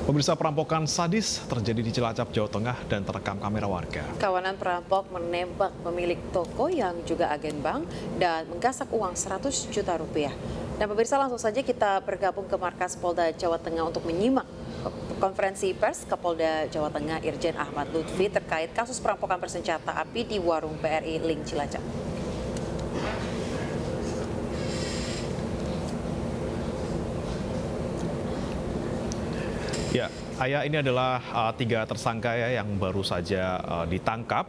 Pemirsa, perampokan sadis terjadi di Cilacap, Jawa Tengah dan terekam kamera warga. Kawanan perampok menembak pemilik toko yang juga agen bank dan menggasak uang 100 juta rupiah. Dan pemirsa, langsung saja kita bergabung ke markas Polda Jawa Tengah untuk menyimak konferensi pers Kapolda Jawa Tengah Irjen Ahmad Lutfi terkait kasus perampokan bersenjata api di warung BRI Link Cilacap. Ya, Ayah, ini adalah tiga tersangka ya yang baru saja ditangkap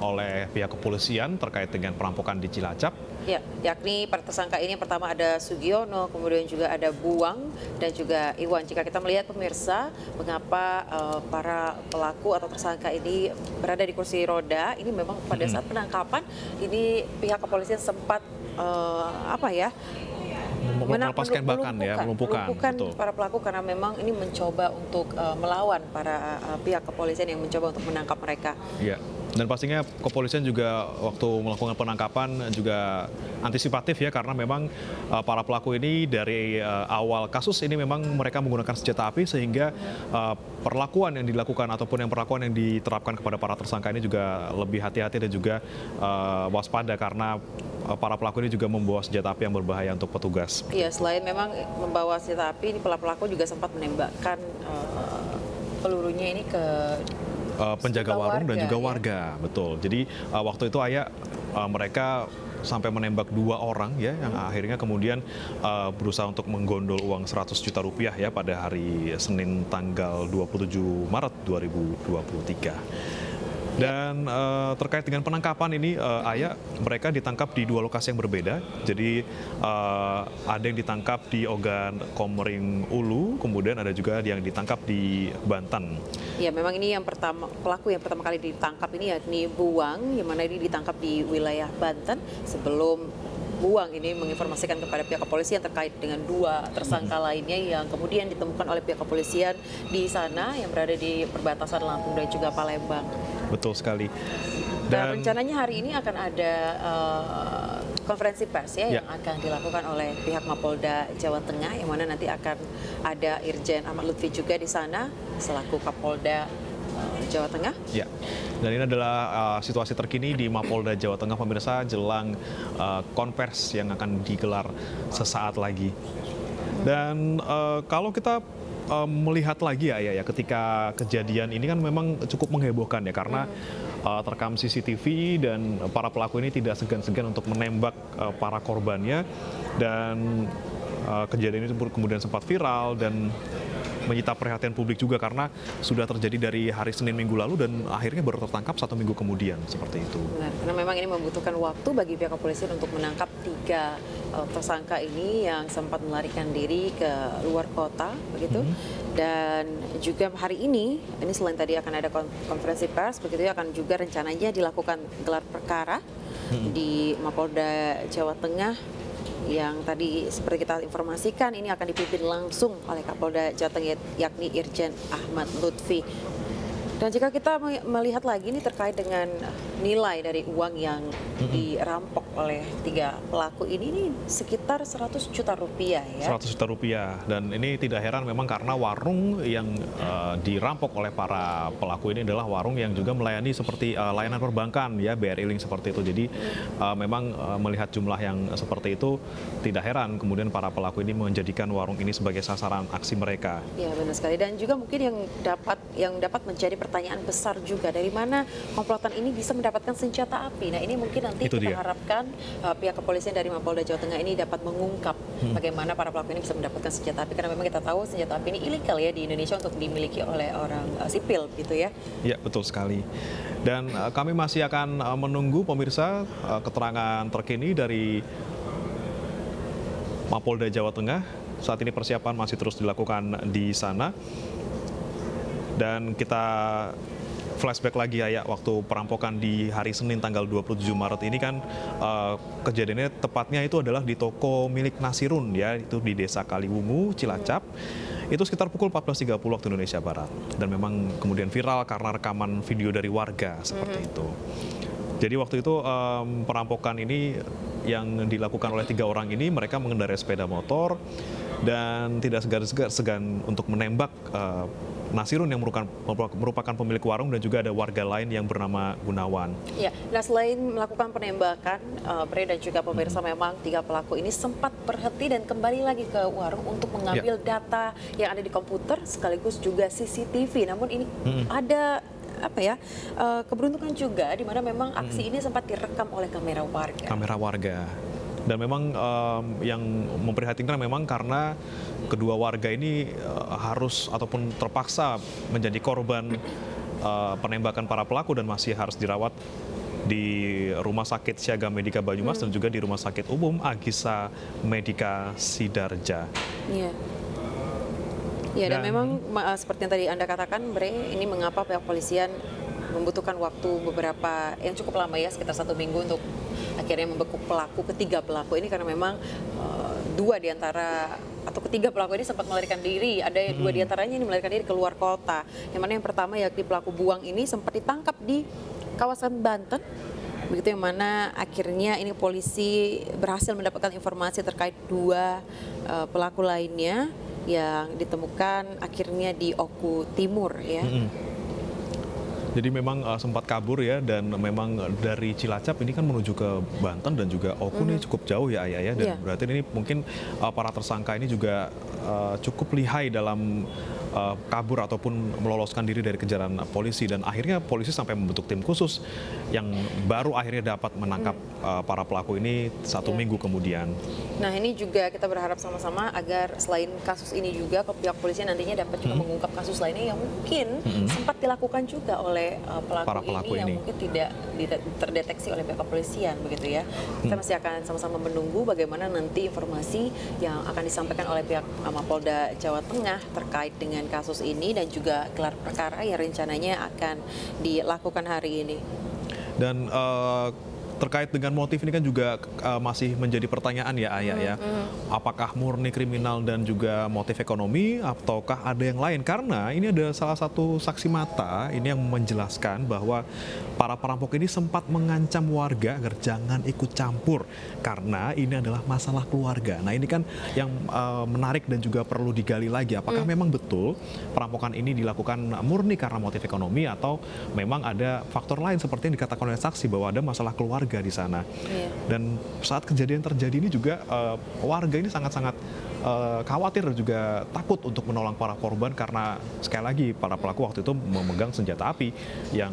oleh pihak kepolisian terkait dengan perampokan di Cilacap. Ya, yakni para tersangka ini yang pertama ada Sugiono, kemudian juga ada Buang dan juga Iwan. Jika kita melihat pemirsa, mengapa para pelaku atau tersangka ini berada di kursi roda, ini memang pada saat penangkapan ini pihak kepolisian sempat melepaskan melumpuhkan para pelaku karena memang ini mencoba untuk melawan para pihak kepolisian yang mencoba untuk menangkap mereka. Ya. Dan pastinya kepolisian juga waktu melakukan penangkapan juga antisipatif ya, karena memang para pelaku ini dari awal kasus ini memang mereka menggunakan senjata api, sehingga perlakuan yang dilakukan ataupun perlakuan yang diterapkan kepada para tersangka ini juga lebih hati-hati dan juga waspada, karena para pelaku ini juga membawa senjata api yang berbahaya untuk petugas. Iya, selain memang membawa senjata api, ini pelaku juga sempat menembakkan pelurunya ini ke penjaga warung dan juga ya? warga, betul. Jadi waktu itu mereka sampai menembak 2 orang ya, yang akhirnya kemudian berusaha untuk menggondol uang 100 juta rupiah ya pada hari Senin tanggal 27 Maret 2023. Dan terkait dengan penangkapan ini, Ayah, mereka ditangkap di 2 lokasi yang berbeda. Jadi ada yang ditangkap di Ogan Komering Ulu, kemudian ada juga yang ditangkap di Banten. Ya, memang ini pelaku yang pertama kali ditangkap ini yakni Buang, yang mana ini ditangkap di wilayah Banten sebelum Buang ini menginformasikan kepada pihak kepolisian terkait dengan 2 tersangka lainnya yang kemudian ditemukan oleh pihak kepolisian di sana yang berada di perbatasan Lampung dan juga Palembang. Betul sekali. Dan rencananya hari ini akan ada konferensi pers ya yang akan dilakukan oleh pihak Mapolda Jawa Tengah, yang mana nanti akan ada Irjen Ahmad Lutfi juga di sana selaku Kapolda Jawa Tengah. Ya. Dan ini adalah situasi terkini di Mapolda Jawa Tengah, pemirsa, jelang konversi yang akan digelar sesaat lagi. Dan kalau kita melihat lagi ya ketika kejadian ini kan memang cukup menghebohkan ya, karena terekam CCTV dan para pelaku ini tidak segan-segan untuk menembak para korbannya, dan kejadian itu kemudian sempat viral dan menyita perhatian publik juga karena sudah terjadi dari hari Senin minggu lalu dan akhirnya baru tertangkap 1 minggu kemudian, seperti itu. Benar, karena memang ini membutuhkan waktu bagi pihak kepolisian untuk menangkap 3 tersangka ini yang sempat melarikan diri ke luar kota, begitu. Dan juga hari ini selain tadi akan ada konferensi pers, begitu ya, akan juga rencananya dilakukan gelar perkara di Mapolda Jawa Tengah, yang tadi seperti kita informasikan ini akan dipimpin langsung oleh Kapolda Jawa Tengah yakni Irjen Ahmad Lutfi. Dan jika kita melihat lagi ini terkait dengan nilai dari uang yang dirampok oleh 3 pelaku ini sekitar 100 juta rupiah ya. 100 juta rupiah, dan ini tidak heran memang karena warung yang dirampok oleh para pelaku ini adalah warung yang juga melayani seperti layanan perbankan ya, BRI Link seperti itu. Jadi memang melihat jumlah yang seperti itu tidak heran kemudian para pelaku ini menjadikan warung ini sebagai sasaran aksi mereka. Ya, benar sekali. Dan juga mungkin yang dapat menjadi pertanyaan besar juga, dari mana komplotan ini bisa mendapatkan senjata api. Nah, ini mungkin nanti kita harapkan pihak kepolisian dari Mapolda Jawa Tengah ini dapat mengungkap bagaimana para pelaku ini bisa mendapatkan senjata api, karena memang kita tahu senjata api ini ilegal ya di Indonesia untuk dimiliki oleh orang sipil gitu ya. Ya, betul sekali. Dan kami masih akan menunggu, pemirsa, keterangan terkini dari Mapolda Jawa Tengah. Saat ini persiapan masih terus dilakukan di sana. Dan kita flashback lagi ya, waktu perampokan di hari Senin tanggal 27 Maret ini kan kejadiannya tepatnya itu adalah di toko milik Nasirun ya, itu di Desa Kaliwungu, Cilacap. Itu sekitar pukul 14.30 waktu Indonesia Barat. Dan memang kemudian viral karena rekaman video dari warga seperti itu. Jadi waktu itu perampokan ini yang dilakukan oleh 3 orang ini, mereka mengendarai sepeda motor dan tidak segan untuk menembak Nasirun yang merupakan pemilik warung, dan juga ada warga lain yang bernama Gunawan. Ya, nah selain melakukan penembakan, Bre dan juga pemirsa, memang 3 pelaku ini sempat berhenti dan kembali lagi ke warung untuk mengambil data yang ada di komputer sekaligus juga CCTV. Namun ini ada keberuntungan juga di mana memang aksi ini sempat direkam oleh kamera warga. Dan memang yang memprihatinkan memang karena kedua warga ini harus ataupun terpaksa menjadi korban penembakan para pelaku dan masih harus dirawat di Rumah Sakit Siaga Medika Banyumas dan juga di Rumah Sakit Umum Agisa Medika Sidarja. Iya. Ya, dan memang seperti yang tadi Anda katakan, Bre, ini mengapa pihak polisian membutuhkan waktu beberapa yang cukup lama ya, sekitar 1 minggu untuk akhirnya membekuk ketiga pelaku ini, karena memang ketiga pelaku ini sempat melarikan diri. Ada 2 diantaranya ini melarikan diri keluar kota. Yang mana yang pertama yakni pelaku buang ini sempat ditangkap di kawasan Banten. Begitu, yang mana akhirnya ini polisi berhasil mendapatkan informasi terkait 2 pelaku lainnya yang ditemukan akhirnya di Oku Timur ya. Jadi memang sempat kabur ya, dan memang dari Cilacap ini kan menuju ke Banten dan juga Oku ini cukup jauh ya Ayah ya, dan berarti ini mungkin para tersangka ini juga cukup lihai dalam kabur ataupun meloloskan diri dari kejaran polisi, dan akhirnya polisi sampai membentuk tim khusus yang baru akhirnya dapat menangkap para pelaku ini 1 minggu kemudian. Nah, ini juga kita berharap sama-sama agar selain kasus ini juga pihak polisi nantinya dapat juga mengungkap kasus lainnya yang mungkin sempat dilakukan juga oleh para pelaku ini yang mungkin tidak terdeteksi oleh pihak kepolisian, begitu ya. Kita masih akan sama-sama menunggu bagaimana nanti informasi yang akan disampaikan oleh pihak Mapolda Jawa Tengah terkait dengan kasus ini dan juga gelar perkara yang rencananya akan dilakukan hari ini. Dan terkait dengan motif ini kan juga masih menjadi pertanyaan ya Ayah ya. Apakah murni kriminal dan juga motif ekonomi, ataukah ada yang lain? Karena ini ada salah satu saksi mata ini yang menjelaskan bahwa para perampok ini sempat mengancam warga agar jangan ikut campur karena ini adalah masalah keluarga. Nah, ini kan yang menarik dan juga perlu digali lagi. Apakah memang betul perampokan ini dilakukan murni karena motif ekonomi, atau memang ada faktor lain seperti yang dikatakan oleh saksi bahwa ada masalah keluarga di sana. Dan saat kejadian terjadi ini juga warga ini sangat-sangat khawatir dan juga takut untuk menolong para korban, karena sekali lagi para pelaku waktu itu memegang senjata api yang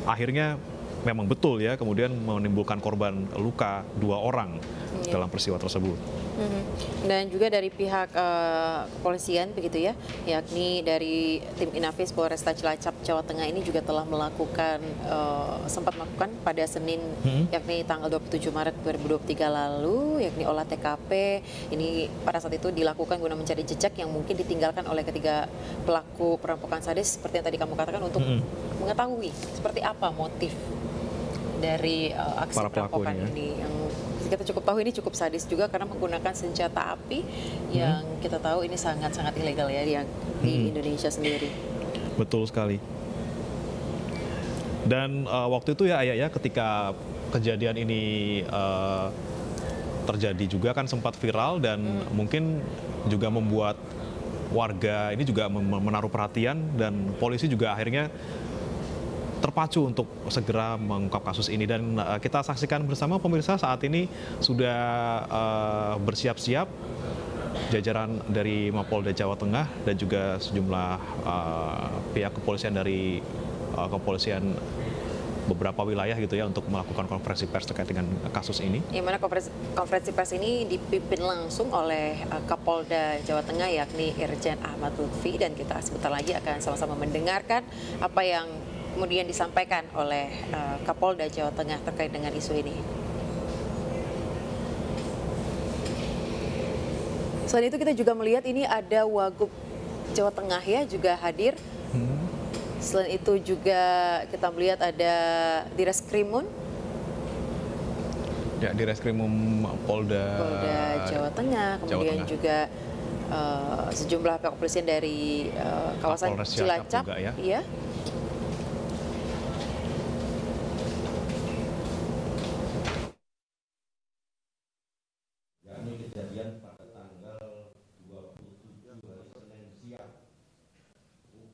akhirnya memang betul ya kemudian menimbulkan korban luka 2 orang dalam peristiwa tersebut. Dan juga dari pihak kepolisian begitu ya, yakni dari tim Inafis Polresta Cilacap Jawa Tengah ini juga telah melakukan sempat melakukan pada Senin yakni tanggal 27 Maret 2023 lalu, yakni olah TKP. Ini pada saat itu dilakukan guna mencari jejak yang mungkin ditinggalkan oleh ketiga pelaku perampokan sadis seperti yang tadi kamu katakan, untuk mengetahui seperti apa motif dari aksi perampokan ini. Yang kita cukup tahu ini cukup sadis juga karena menggunakan senjata api yang kita tahu ini sangat-sangat ilegal ya di Indonesia sendiri. Betul sekali. Dan waktu itu ya Ayah ya, ketika kejadian ini terjadi juga kan sempat viral dan mungkin juga membuat warga ini juga menaruh perhatian, dan polisi juga akhirnya terpacu untuk segera mengungkap kasus ini. Dan kita saksikan bersama pemirsa, saat ini sudah bersiap-siap jajaran dari Mapolda Jawa Tengah dan juga sejumlah pihak kepolisian dari kepolisian beberapa wilayah gitu ya untuk melakukan konferensi pers terkait dengan kasus ini. Yang mana konferensi pers ini dipimpin langsung oleh Kapolda Jawa Tengah yakni Irjen Ahmad Lutfi, dan kita sebentar lagi akan sama-sama mendengarkan apa yang kemudian disampaikan oleh Kapolda Jawa Tengah terkait dengan isu ini. Selain itu kita juga melihat ini ada Wagub Jawa Tengah ya juga hadir. Selain itu juga kita melihat ada Direskrimun. Ya, Direskrimum Polda Jawa Tengah, kemudian juga sejumlah pihak kepolisian dari kawasan Cilacap juga, ya.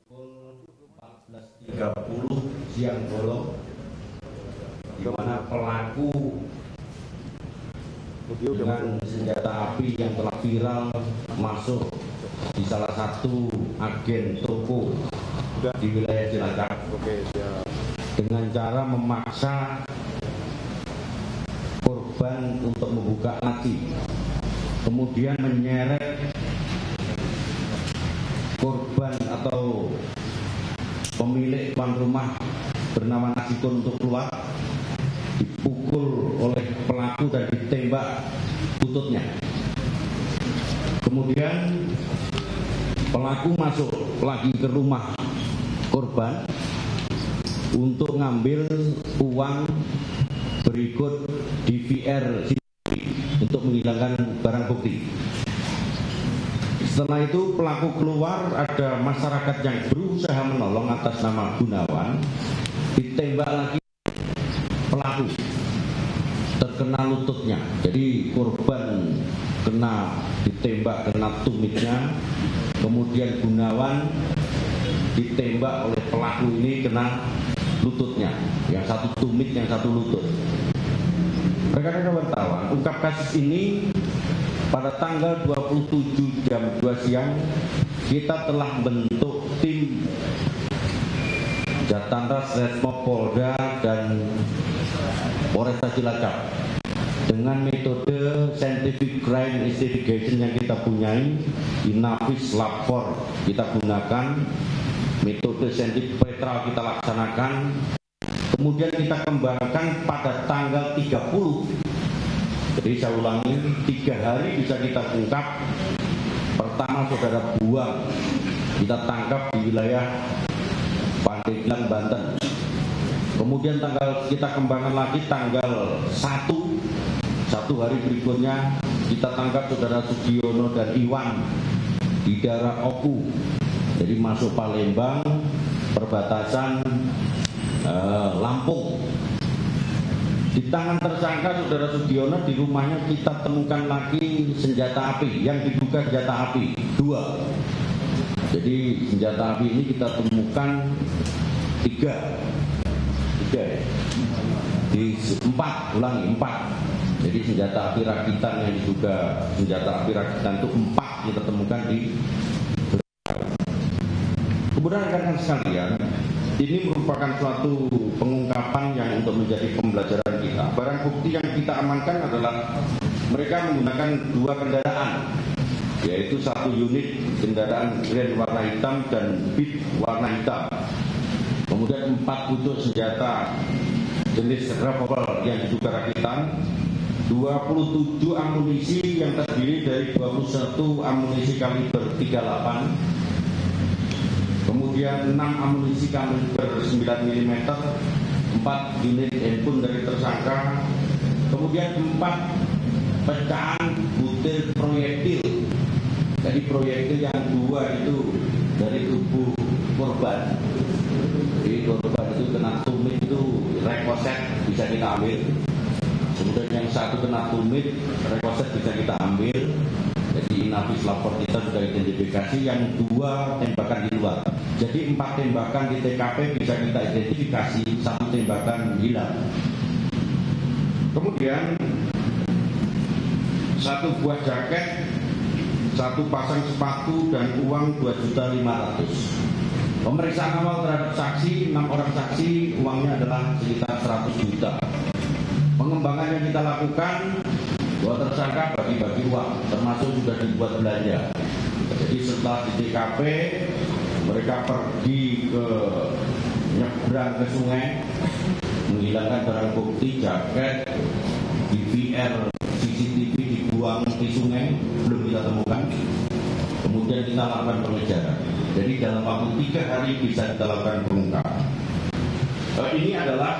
Pukul 14.30 siang bolong, di mana pelaku dengan senjata api yang telah viral masuk di salah satu agen toko di wilayah Cilacap dengan cara memaksa korban untuk membuka laci, kemudian menyeret korban atau pemilik tuan rumah bernama Nasikun untuk keluar, dipukul oleh pelaku dan ditembak lututnya. Kemudian pelaku masuk lagi ke rumah korban untuk ngambil uang berikut DVR untuk menghilangkan barang bukti. Setelah itu pelaku keluar, ada masyarakat yang berusaha menolong atas nama Gunawan, ditembak lagi pelaku, terkena lututnya. Jadi korban ditembak kena tumitnya, kemudian Gunawan ditembak oleh pelaku ini kena lututnya, yang satu tumit, yang satu lutut. Rekan-rekan wartawan, ungkap kasus ini pada tanggal 27 jam 2 siang kita telah bentuk tim Jatanras Resmob Polda dan Polresta Cilacap dengan metode scientific crime investigation yang kita punyai, Inavis lapor kita gunakan, metode scientific petral kita laksanakan, kemudian kita kembangkan pada tanggal 30. Jadi saya ulangi, 3 hari bisa kita ungkap. Pertama saudara buang kita tangkap di wilayah Pandeglang, Banten. Kemudian kita kembangkan lagi tanggal 1 hari berikutnya kita tangkap saudara Sugiono dan Iwan di daerah Oku. Jadi masuk Palembang, perbatasan Lampung. Di tangan tersangka saudara Sugiono di rumahnya kita temukan lagi senjata api yang diduga senjata api 2. Jadi senjata api ini kita temukan 3 ya. Di 4. Jadi senjata api rakitan yang diduga senjata api rakitan itu 4 kita temukan di. Kemudian rekan-rekan sekalian, ini merupakan suatu pengungkapan yang untuk menjadi pembelajaran kita. Barang bukti yang kita amankan adalah mereka menggunakan 2 kendaraan, yaitu 1 unit kendaraan Grand warna hitam dan Beat warna hitam. Kemudian 4 pucuk senjata jenis revolver yang diduga rakitan, 27 amunisi yang terdiri dari 21 amunisi kaliber 38, kemudian 6 amunisi kaliber 9 mm, 4 unit handphone dari tersangka, kemudian 4 pecahan butir proyektil. Jadi proyektil yang 2 itu dari tubuh korban. Jadi korban itu kena tumit itu rekoset bisa kita ambil. Kemudian yang 1 kena tumit rekoset bisa kita ambil. Jadi Inavis lapor kita sudah identifikasi, yang 2 tembakan di luar. Jadi 4 tembakan di TKP bisa kita identifikasi, 1 tembakan hilang. Kemudian 1 buah jaket, 1 pasang sepatu dan uang 2.500.000. Pemeriksaan awal terhadap saksi, 6 orang saksi, uangnya adalah sekitar 100 juta. Pengembangan yang kita lakukan, bahwa tersangka bagi-bagi uang, termasuk sudah dibuat belanja. Jadi setelah di TKP, mereka pergi ke nyebrang ke sungai, menghilangkan barang bukti, jaket, DVR, CCTV dibuang di sungai, belum kita temukan. Kemudian kita lakukan pengejaran. Jadi dalam waktu 3 hari bisa kita lakukan pengungkapan. Ini adalah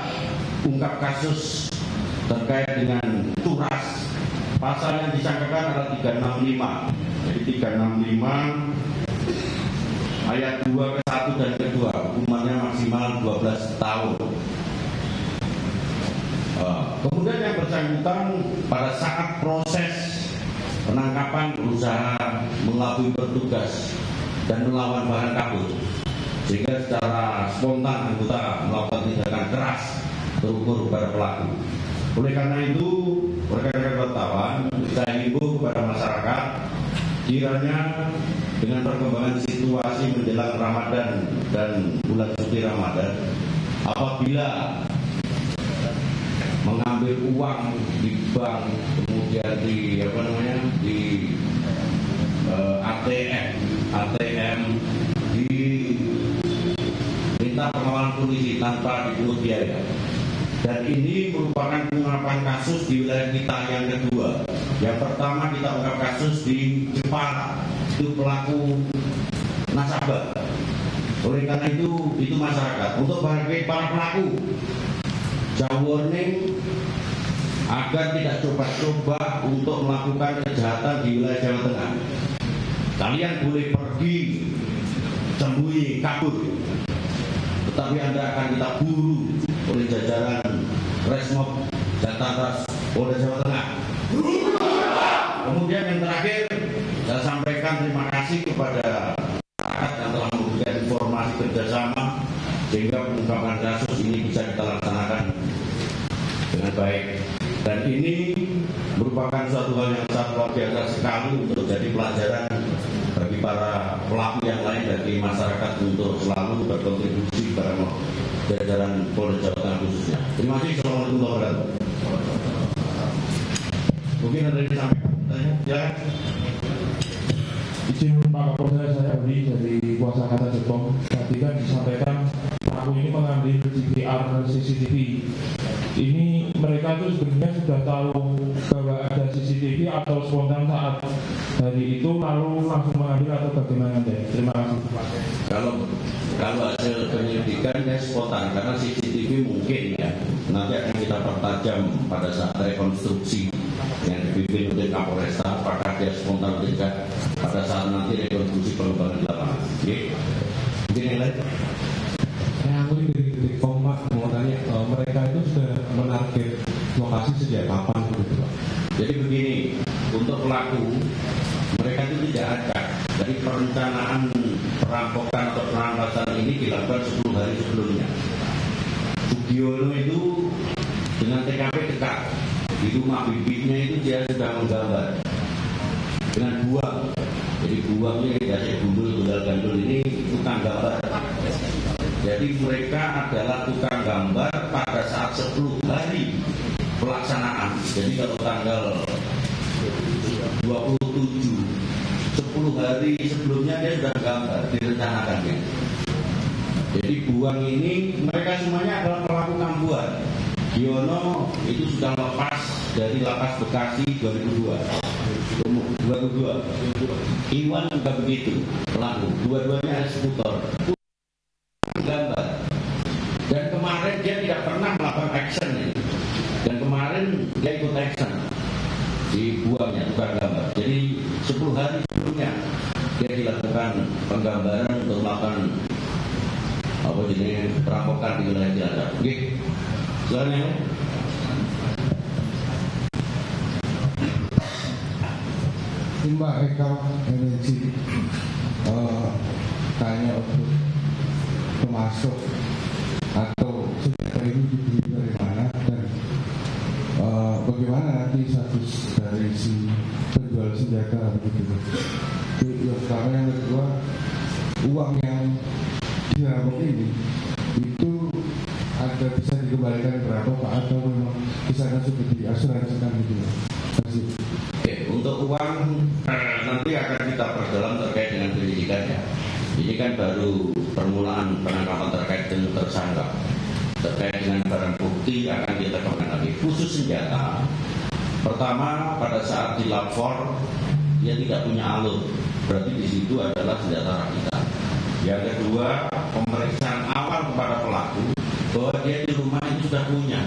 ungkap kasus terkait dengan turas. Pasal yang disangkakan adalah 365. Jadi 365 ayat 2 ke 1 dan ke-2, hukumannya maksimal 12 tahun. Kemudian yang bersangkutan pada saat proses penangkapan berusaha mengelabui petugas dan melawan bahan kabur. sehingga secara spontan anggota melakukan tindakan keras terukur kepada pelaku. Oleh karena itu, rekan-rekan wartawan, saya himbau kepada masyarakat, kiranya dengan perkembangan situasi menjelang Ramadan dan bulan suci Ramadan, apabila mengambil uang di bank, kemudian di ATM, diminta pengawalan polisi tanpa dipungut biaya. Dan ini merupakan pengungkapan kasus di wilayah kita yang kedua. Yang pertama kita ungkap kasus di Jepara, itu pelaku nasabah. Oleh karena itu masyarakat untuk bagi para pelaku, saya warning agar tidak coba-coba untuk melakukan kejahatan di wilayah Jawa Tengah. Kalian boleh pergi sembunyi kabur, tetapi Anda akan kita buru oleh jajaran Resmob Jatanras Polda Jawa Tengah. Kemudian yang terakhir, saya sampaikan terima kasih kepada masyarakat yang telah memberikan informasi kerjasama sehingga pengungkapan kasus ini bisa kita laksanakan dengan baik. Dan ini merupakan suatu hal yang sangat luar biasa sekali untuk jadi pelajaran bagi para pelaku yang lain dari masyarakat untuk selalu berkontribusi pada jajaran Polda Jawa Tengah khususnya. Terima kasih. Assalamualaikum warahmatullahi wabarakatuh. Mungkin ada yang disampaikan. Ya. Izin Pak Kapolres, saya Udi dari Kuasa Kata Jepang. Tadi kan disampaikan pelaku ini mengambil CCTV. Ini mereka itu sebenarnya sudah tahu bahwa ada CCTV atau spontan saat hari itu lalu langsung mengambil atau bagaimana deh? Terima kasih. Kalau hasil penyelidikan ya spontan, karena CCTV mungkin ya nanti akan kita pertajam pada saat rekonstruksi yang dipimpin oleh Kapolresta, apakah dia spontan atau tidak pada saat nanti rekonstruksi pengembangan di lapangan. Oke, mungkin yang lain. Saya ambil dari Kompak mau tanya, mereka itu sudah menarget lokasi sejak kapan gitu Pak? Jadi begini, untuk pelaku mereka itu tidak acak. Dari perencanaan perampokan atau perampasan ini dilakukan 10 hari sebelumnya. Sugiono itu dengan TKP dekat di rumah bibinya itu dia sudah menggambar dengan buang. Jadi buangnya dari gundul gandul ini tukang gambar. Jadi mereka adalah tukang gambar pada saat 10 hari pelaksanaan. Jadi kalau tanggal 27, 10 hari sebelumnya dia sudah gambar, direncanakannya. Jadi buang ini mereka semuanya adalah pelaku kambuhan. Giono itu sudah lepas dari lapas Bekasi 2002. Iwan juga begitu, pelaku. Dua-duanya eksekutor. Gambar. Dan kemarin dia tidak pernah melakukan action ini. Dan kemarin dia ikut action di buangnya tukang gambar. Jadi 10 hari sebelumnya dia dilakukan penggambaran untuk melakukan perampokan di wilayah Cilacap. Oke, silakan yang lain. Mbak Eka Energi tanya untuk pemasok atau senjata ini dibeli dari mana dan bagaimana nanti status dari si penjual senjata begitu. Itu yang pertama. Yang kedua, uang yang dirampok ini itu ada bisa dikembalikan berapa Pak atau memang kisahnya sudah diasuransikan gitu. Terima kasih. Oke, untuk uang nanti akan kita perdalam terkait dengan penyidikannya. Ini kan baru permulaan penangkapan terkait dengan tersangka. Terkait dengan barang bukti akan kita kembangkan lagi. Khusus senjata, pertama pada saat dilapor dia tidak punya alur, berarti di situ adalah senjata rakitan. Yang kedua, pemeriksaan awal kepada pelaku bahwa dia di rumah itu sudah punya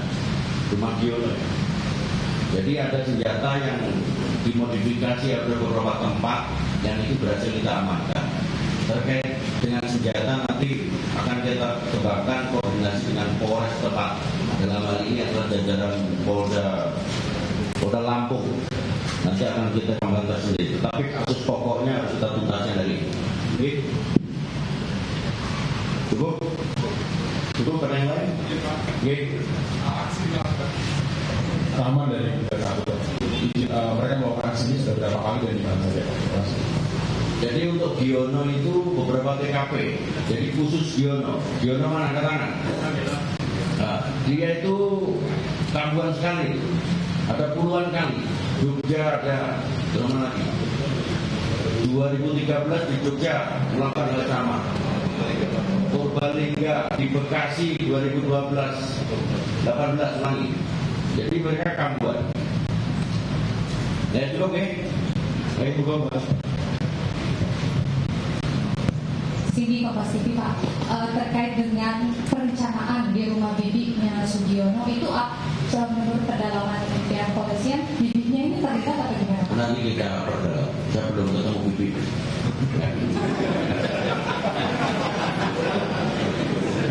rumah Giono. Jadi ada senjata yang dimodifikasi ada beberapa tempat yang itu berhasil kita amankan. Terkait dengan senjata nanti akan kita kembangkan koordinasi dengan Polres tempat. Dalam hal ini adalah jajaran Polda Lampung. Nanti akan kita kembangkan tersendiri. Tetapi kasus pokoknya harus kita tuntaskan dari ini. Cukup? Cukup pada yang lain? Oke. Aman dari satu. Mereka melakukan aksi sudah berapa kali dan di mana saja? Jadi untuk Giono itu beberapa TKP. Jadi khusus Giono. Giono mana angkat tangan? Nah, dia itu kambuhan sekali. Ada puluhan kali. Jogja ada berapa lagi? 2013 di Jogja melakukan hal sama. Purbalingga di Bekasi 2012 18 lagi. Jadi mereka kambuhan. Ya cukup ya. Baik buka Mas. Sini Pak Sipi Pak, terkait dengan perencanaan di rumah bibiknya Sugiono itu menurut pendalaman pihak polisian, bibiknya ini terlibat atau gimana Pak? Nanti kita perdalam. Saya belum ketemu bibik.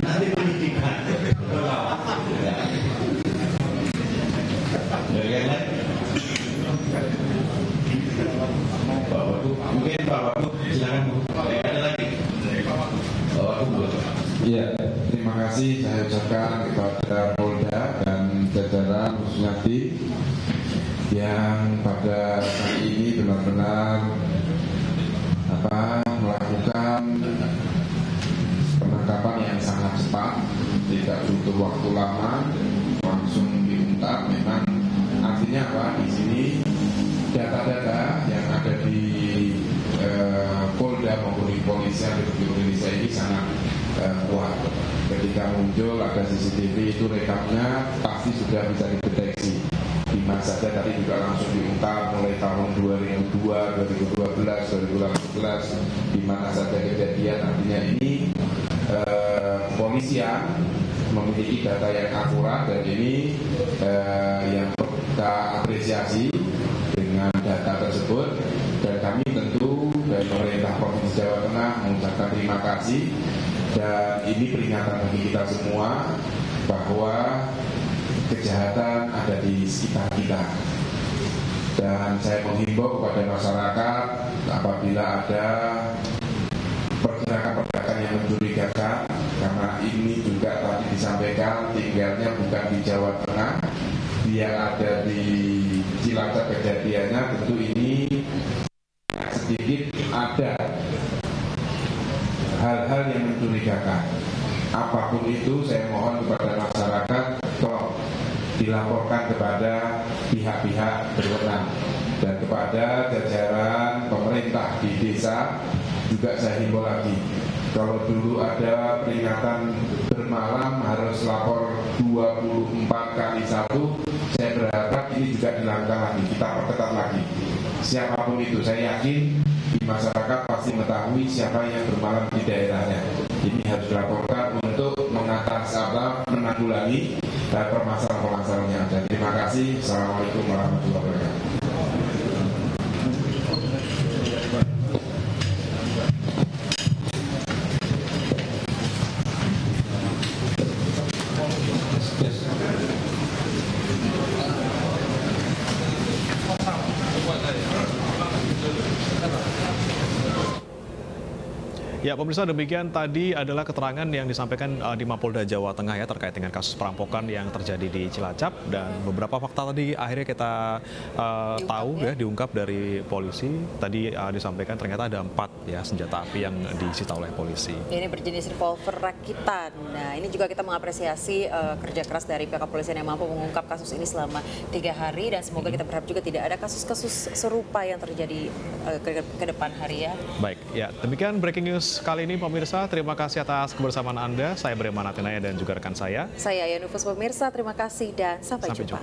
Nanti penyidikan. Ya. Yang lain? Pak Wagub, mungkin Pak Wagub, silakan Bu. Ada lagi? Pak Wagub. Iya, terima kasih saya ucapkan kepada Polda dan jajaran khususnya tim yang pada hari ini benar-benar melakukan penangkapan yang sangat cepat, tidak butuh waktu lama, langsung diungkap. Memang artinya apa? Di sini data-data yang ada di Polda maupun di Kepolisian Republik Indonesia ini sangat kuat. Ketika muncul ada CCTV itu rekamnya pasti sudah bisa dideteksi. Di mana saja tadi juga langsung diungkap mulai tahun 2002, 2012, 2018, di mana saja kejadian. Artinya ini kepolisian memiliki data yang akurat dan ini yang kita apresiasi dengan data tersebut. Dan kami tentu dari pemerintah Provinsi Jawa Tengah mengucapkan terima kasih. Dan ini peringatan bagi kita semua bahwa kejahatan ada di sekitar kita. Dan saya menghimbau kepada masyarakat apabila ada pergerakan-pergerakan yang mencurigakan, karena ini juga tadi disampaikan tinggalnya bukan di Jawa Tengah, dia ada di Cilacap kejadiannya, tentu ini sedikit ada hal-hal yang mencurigakan. Apapun itu saya mohon kepada masyarakat tolong dilaporkan kepada pihak-pihak berwenang dan kepada jajaran pemerintah di desa juga saya himbau lagi. Kalau dulu ada peringatan bermalam harus lapor 24 kali 1, saya berharap ini juga dilakukan lagi, kita perketat lagi. Siapapun itu, saya yakin di masyarakat pasti mengetahui siapa yang bermalam di daerahnya. Ini harus dilaporkan untuk menanggulangi permasalahan-permasalahan yang ada. Terima kasih. Assalamualaikum warahmatullahi wabarakatuh. Ya, pemirsa, demikian tadi adalah keterangan yang disampaikan di Mapolda Jawa Tengah ya terkait dengan kasus perampokan yang terjadi di Cilacap, dan beberapa fakta tadi akhirnya kita tahu ya diungkap dari polisi. Tadi disampaikan ternyata ada 4 ya senjata api yang disita oleh polisi. Ini berjenis revolver rakitan. Nah, ini juga kita mengapresiasi kerja keras dari pihak kepolisian yang mampu mengungkap kasus ini selama 3 hari, dan semoga kita berharap juga tidak ada kasus-kasus serupa yang terjadi ke depan hari ya. Baik, ya demikian breaking news kali ini pemirsa. Terima kasih atas kebersamaan Anda. Saya Breman Atenaya dan juga rekan saya. Saya Yanufus pemirsa, terima kasih dan sampai jumpa.